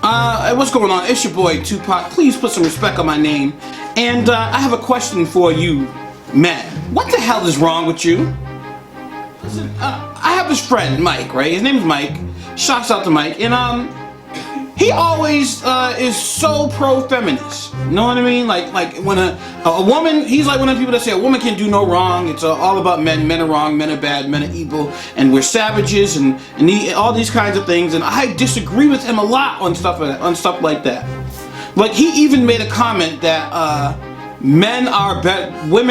What's going on? It's your boy Tupac. Please put some respect on my name. And I have a question for you, men. What the hell is wrong with you? Listen, I have this friend, Mike, right? His name's Mike. Shouts out to Mike. And he always is so pro-feminist. You know what I mean? Like when a woman, he's like one of the people that say a woman can do no wrong. It's all about men. Men are wrong. Men are bad. Men are evil. And we're savages and all these kinds of things. And I disagree with him a lot on stuff like that. Like he even made a comment that women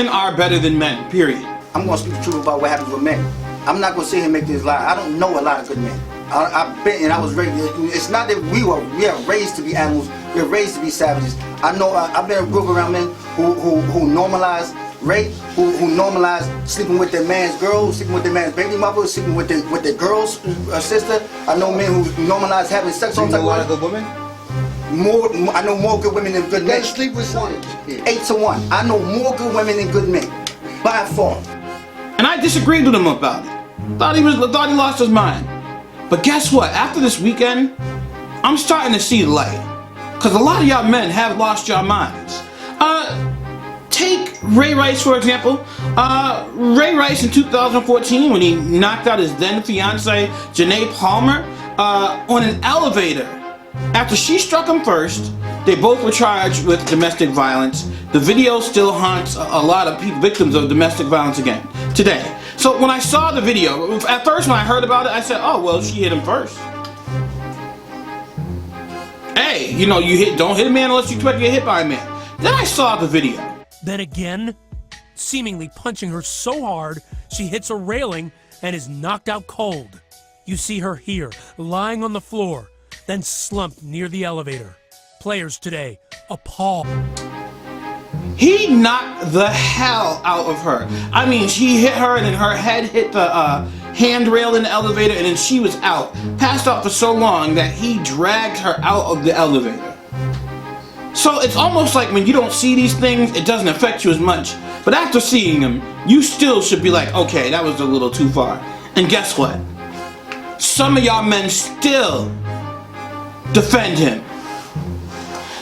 are better than men. Period. I'm gonna speak the truth about what happens with men. I'm not gonna sit here and make this lie. I don't know a lot of good men. I've been and I was raised. It's not that we are raised to be animals. We're raised to be savages. I know. I've been grew up around men who normalize rape, who normalize sleeping with their man's girl, sleeping with their man's baby mother, sleeping with their girl's sister. I know men who normalize having sex all the time. You know a lot of good women? I know more good women than good men. Sleep with someone. 8-1. I know more good women than good men, by far. And I disagreed with him about it. Thought he lost his mind. But guess what? After this weekend, I'm starting to see the light. Because a lot of y'all men have lost your minds. Take Ray Rice, for example. Ray Rice in 2014, when he knocked out his then fiancée, Janae Palmer, on an elevator. After she struck him first, they both were charged with domestic violence. The video still haunts a lot of victims of domestic violence again today. So when I saw the video, at first when I heard about it, I said, oh, well, she hit him first. Hey, you know, don't hit a man unless you expect to get hit by a man. Then I saw the video. Then again, seemingly punching her so hard, she hits a railing and is knocked out cold. You see her here, lying on the floor, then slumped near the elevator. Players today, appalled. He knocked the hell out of her. I mean, she hit her and then her head hit the handrail in the elevator and then she was out. Passed out for so long that he dragged her out of the elevator. So it's almost like when you don't see these things, it doesn't affect you as much. But after seeing them, you still should be like, okay, that was a little too far. And guess what? Some of y'all men still defend him.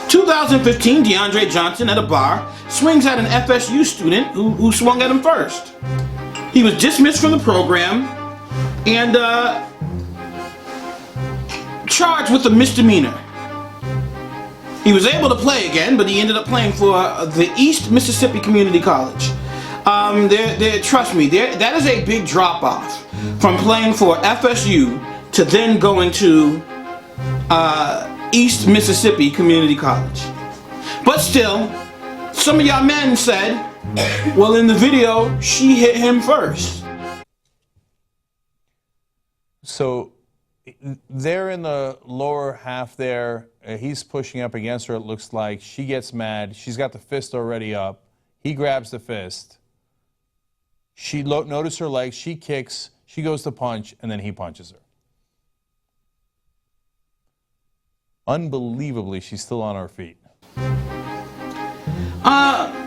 2015, DeAndre Johnson at a bar swings at an FSU student who swung at him first. He was dismissed from the program and charged with a misdemeanor. He was able to play again, but he ended up playing for the East Mississippi Community College. Trust me, that is a big drop-off from playing for FSU to then going to East Mississippi Community College. But still, some of y'all men said, well, in the video, she hit him first. So they're in the lower half there. He's pushing up against her, it looks like. She gets mad. She's got the fist already up. He grabs the fist. She notices her legs. She kicks. She goes to punch, and then he punches her. Unbelievably, she's still on her feet.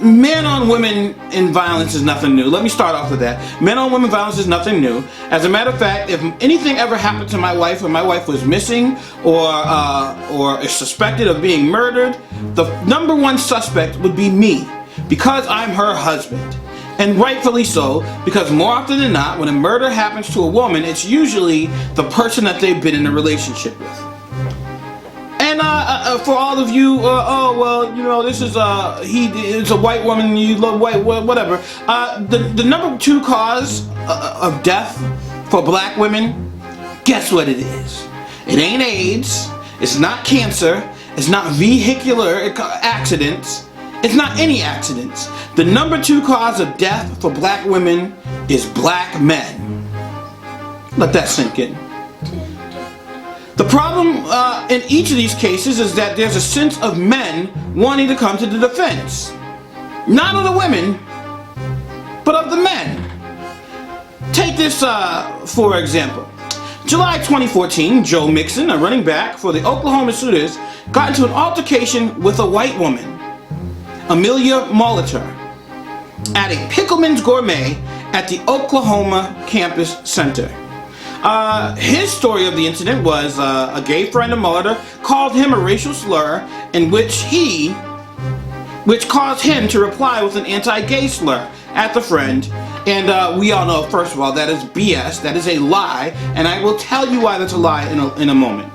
Men on women in violence is nothing new. Let me start off with that. Men on women violence is nothing new. As a matter of fact, if anything ever happened to my wife or my wife was missing or is suspected of being murdered, the number one suspect would be me because I'm her husband. And rightfully so, because more often than not, when a murder happens to a woman, it's usually the person that they've been in a relationship with. And for all of you, oh well, you know, this is it's a white woman, you love white, whatever. The number 2 cause of death for black women, guess what it is? It ain't AIDS, it's not cancer, it's not vehicular accidents, it's not any accidents. The number 2 cause of death for black women is black men. Let that sink in. The problem in each of these cases is that there's a sense of men wanting to come to the defense. Not of the women, but of the men. Take this for example. July 2014, Joe Mixon, a running back for the Oklahoma Sooners, got into an altercation with a white woman, Amelia Molitor, at a Pickleman's Gourmet at the Oklahoma Campus Center. His story of the incident was a gay friend of Molitor called him a racial slur, in which caused him to reply with an anti-gay slur at the friend. And we all know, first of all, that is BS. That is a lie, and I will tell you why that's a lie in a moment.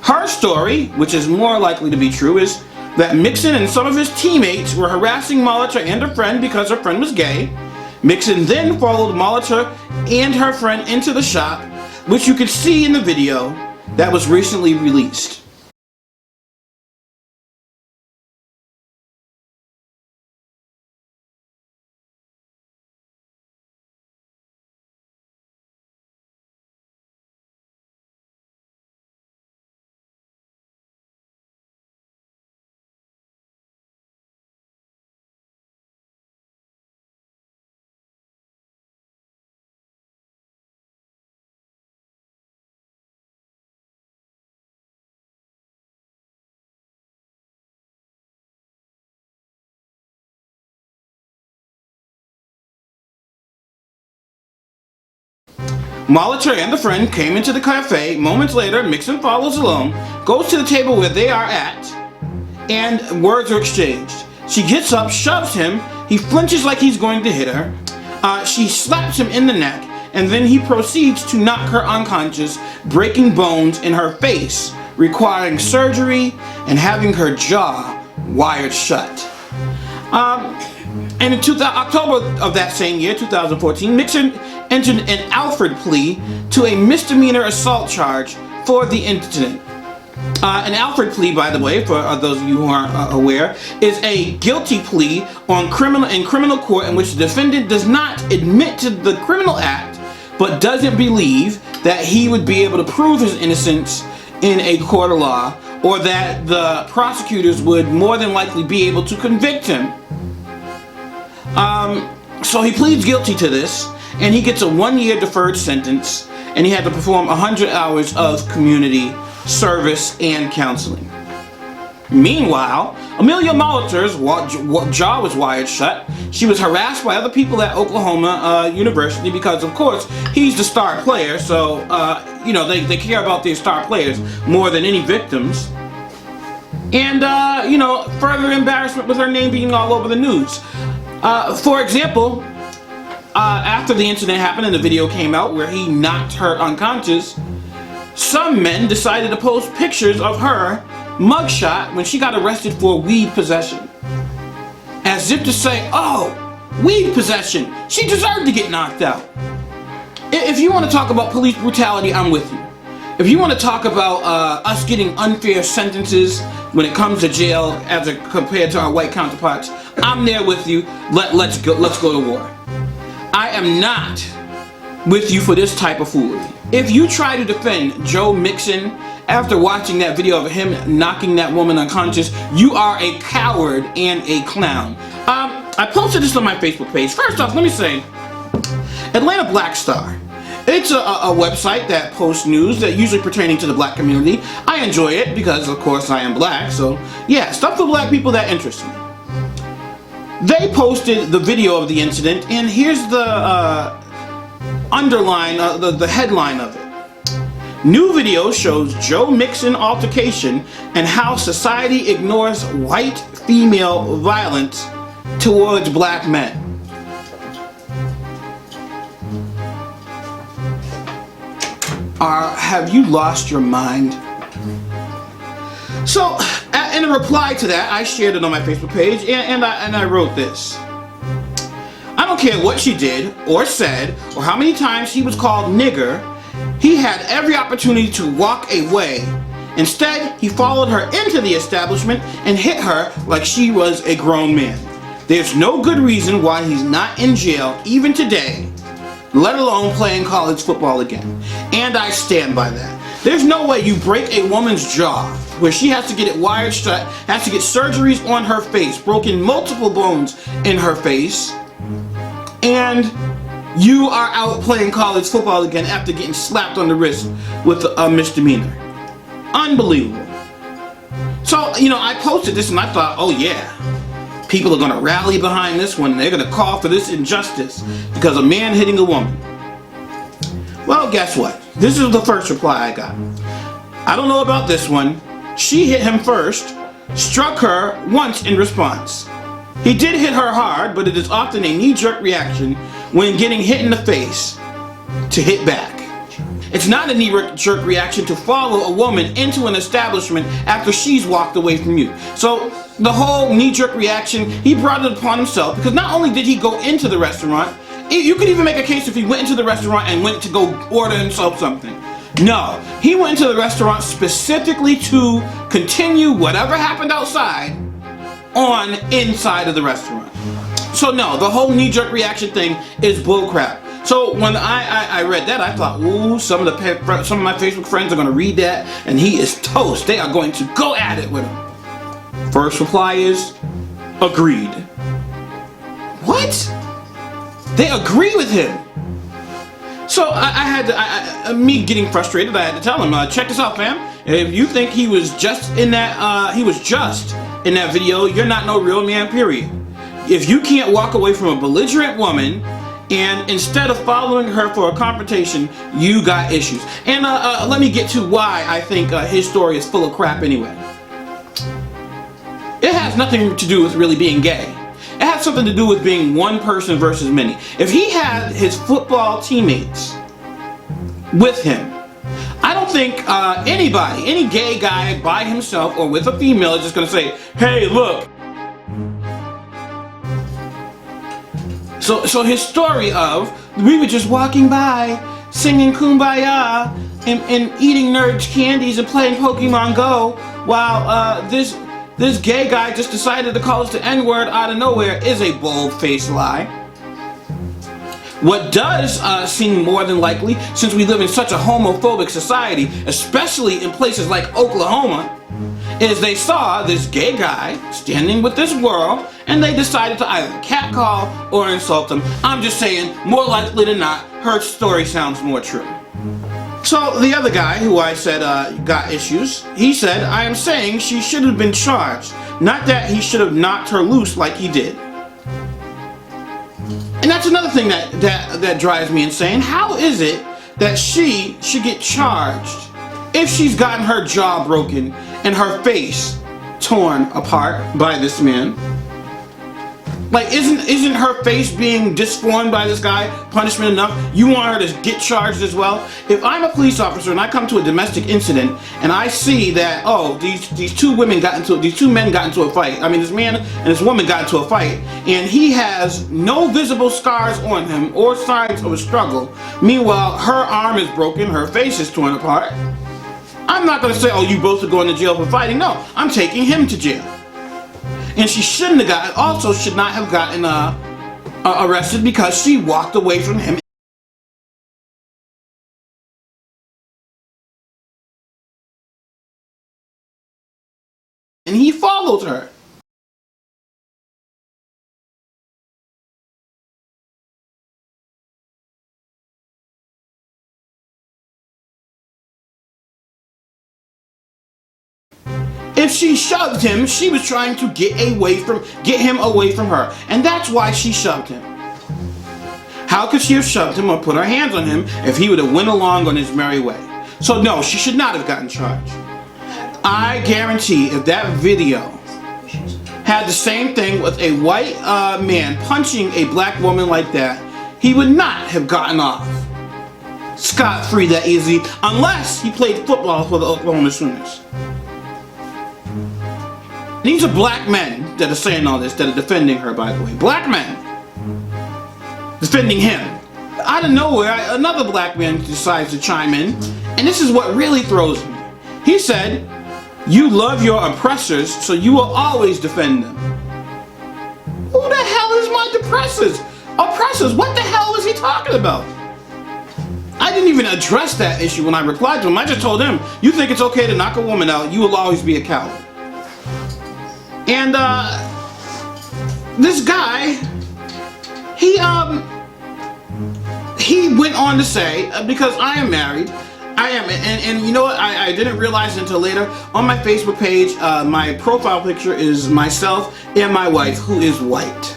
Her story, which is more likely to be true, is that Mixon and some of his teammates were harassing Molitor and her friend because her friend was gay. Mixon then followed Molitor and her friend into the shop, which you can see in the video that was recently released. Molitor and the friend came into the cafe. Moments later, Mixon follows along, goes to the table where they are at, and words are exchanged. She gets up, shoves him, he flinches like he's going to hit her. She slaps him in the neck, and then he proceeds to knock her unconscious, breaking bones in her face, requiring surgery and having her jaw wired shut. And in October of that same year, 2014, Mixon entered an Alford plea to a misdemeanor assault charge for the incident. An Alford plea, by the way, for those of you who aren't aware, is a guilty plea in criminal court in which the defendant does not admit to the criminal act, but doesn't believe that he would be able to prove his innocence in a court of law, or that the prosecutors would more than likely be able to convict him. So he pleads guilty to this, and he gets a 1-year deferred sentence, and he had to perform 100 hours of community service and counseling. Meanwhile, Amelia Molitor's jaw was wired shut. She was harassed by other people at Oklahoma University because, of course, he's the star player, so, they care about their star players more than any victims. And, further embarrassment with her name being all over the news. For example, after the incident happened and the video came out where he knocked her unconscious, some men decided to post pictures of her mugshot when she got arrested for weed possession. As if to say, oh, weed possession, she deserved to get knocked out. If you want to talk about police brutality, I'm with you. If you want to talk about us getting unfair sentences when it comes to jail as compared to our white counterparts, I'm there with you. Let's go to war. I am not with you for this type of foolery. If you try to defend Joe Mixon after watching that video of him knocking that woman unconscious, you are a coward and a clown. I posted this on my Facebook page. First off, let me say, Atlanta Black Star. It's a website that posts news that usually pertaining to the black community. I enjoy it because, of course, I am black. So, yeah, stuff for black people that interests me. They posted the video of the incident, and here's the the headline of it. New video shows Joe Mixon altercation and how society ignores white female violence towards black men. Have you lost your mind? So, in a reply to that, I shared it on my Facebook page, and I wrote this. I don't care what she did, or said, or how many times he was called nigger, he had every opportunity to walk away. Instead, he followed her into the establishment and hit her like she was a grown man. There's no good reason why he's not in jail, even today, let alone playing college football again. And I stand by that. There's no way you break a woman's jaw where she has to get it wired shut, has to get surgeries on her face, broken multiple bones in her face, and you are out playing college football again after getting slapped on the wrist with a misdemeanor. Unbelievable. So, I posted this and I thought, oh yeah, people are going to rally behind this one and they're going to call for this injustice because a man hitting a woman. Well, guess what? This is the first reply I got. I don't know about this one. She hit him first, struck her once in response. He did hit her hard, but it is often a knee-jerk reaction when getting hit in the face to hit back. It's not a knee-jerk reaction to follow a woman into an establishment after she's walked away from you. So the whole knee-jerk reaction, he brought it upon himself because not only did he go into the restaurant, you could even make a case if he went into the restaurant and went to go order himself something. No, he went into the restaurant specifically to continue whatever happened outside on inside of the restaurant. So no, the whole knee-jerk reaction thing is bullcrap. So when I read that, I thought, ooh, some of my Facebook friends are going to read that, and he is toast. They are going to go at it with him. First reply is, agreed. What? They agree with him. So I had to, me getting frustrated, I had to tell him, check this out, fam. If you think he was just in that video, you're not no real man, period. If you can't walk away from a belligerent woman, and instead of following her for a confrontation, you got issues. And let me get to why I think his story is full of crap anyway. It has nothing to do with really being gay. It has something to do with being one person versus many. If he had his football teammates with him, I don't think anybody, any gay guy by himself or with a female is just going to say, hey, look. So his story of, we were just walking by, singing Kumbaya, and eating Nerds candies and playing Pokemon Go, while this gay guy just decided to call us the N-word out of nowhere is a bold-faced lie. What does seem more than likely, since we live in such a homophobic society, especially in places like Oklahoma, is they saw this gay guy standing with this girl and they decided to either catcall or insult him. I'm just saying, more likely than not, her story sounds more true. So the other guy who I said got issues, he said, I am saying she should have been charged, not that he should have knocked her loose like he did. And that's another thing that drives me insane. How is it that she should get charged if she's gotten her jaw broken and her face torn apart by this man? Like, isn't her face being disformed by this guy punishment enough? You want her to get charged as well? If I'm a police officer and I come to a domestic incident and I see that, oh, these two men got into a fight. I mean, this man and this woman got into a fight, and he has no visible scars on him or signs of a struggle. Meanwhile, her arm is broken, her face is torn apart. I'm not going to say, oh, you both are going to jail for fighting. No, I'm taking him to jail. And she should not have gotten arrested because she walked away from him. And he followed her. If she shoved him, she was trying to get him away from her. And that's why she shoved him. How could she have shoved him or put her hands on him if he would have went along on his merry way? So no, she should not have gotten charged. I guarantee if that video had the same thing with a white man punching a black woman like that, he would not have gotten off scot-free that easy unless he played football for the Oklahoma Sooners. These are black men that are saying all this, that are defending her, by the way. Black men defending him. Out of nowhere, another black man decides to chime in, and this is what really throws me. He said, you love your oppressors, so you will always defend them. Who the hell is my oppressors? What the hell is he talking about? I didn't even address that issue when I replied to him. I just told him, you think it's okay to knock a woman out, you will always be a coward. And this guy, he went on to say, because I am married, and you know what, I didn't realize until later, on my Facebook page, my profile picture is myself and my wife, who is white.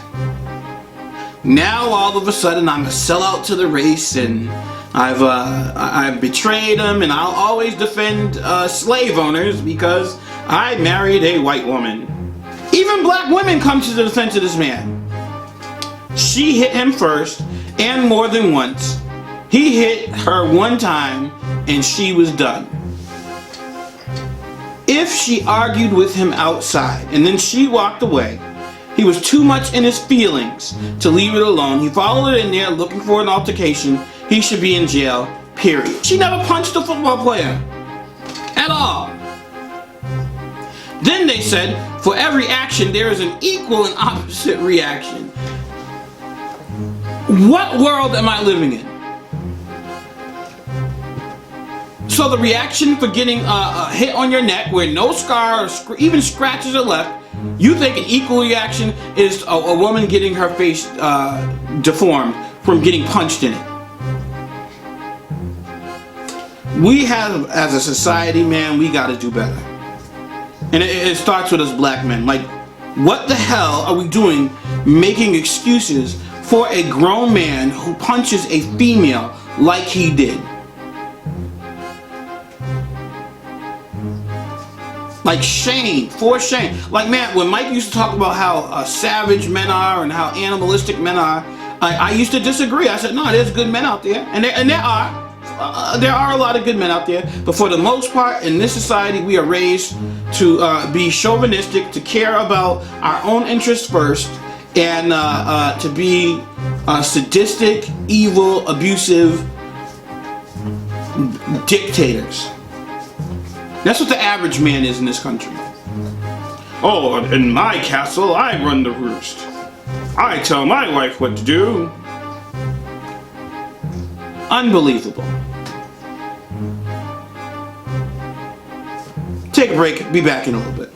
Now all of a sudden I'm a sellout to the race, and I've betrayed them, and I'll always defend slave owners because I married a white woman. Even black women come to the defense of this man. She hit him first, and more than once. He hit her one time, and she was done. If she argued with him outside, and then she walked away, he was too much in his feelings to leave it alone. He followed her in there looking for an altercation. He should be in jail, period. She never punched a football player. At all. Then they said, for every action, there is an equal and opposite reaction. What world am I living in? So the reaction for getting a hit on your neck where no scar or even scratches are left, you think an equal reaction is a woman getting her face deformed from getting punched in it. We have, as a society, man, we got to do better. And it starts with us black men. Like, what the hell are we doing making excuses for a grown man who punches a female like he did? Like, shame, for shame. Like, man, when Mike used to talk about how savage men are and how animalistic men are, I used to disagree. I said, no, there's good men out there. And there are a lot of good men out there. But for the most part, in this society, we are raised to be chauvinistic, to care about our own interests first, and to be sadistic, evil, abusive dictators. That's what the average man is in this country. Oh, in my castle, I run the roost. I tell my wife what to do. Unbelievable. Take a break. Be back in a little bit.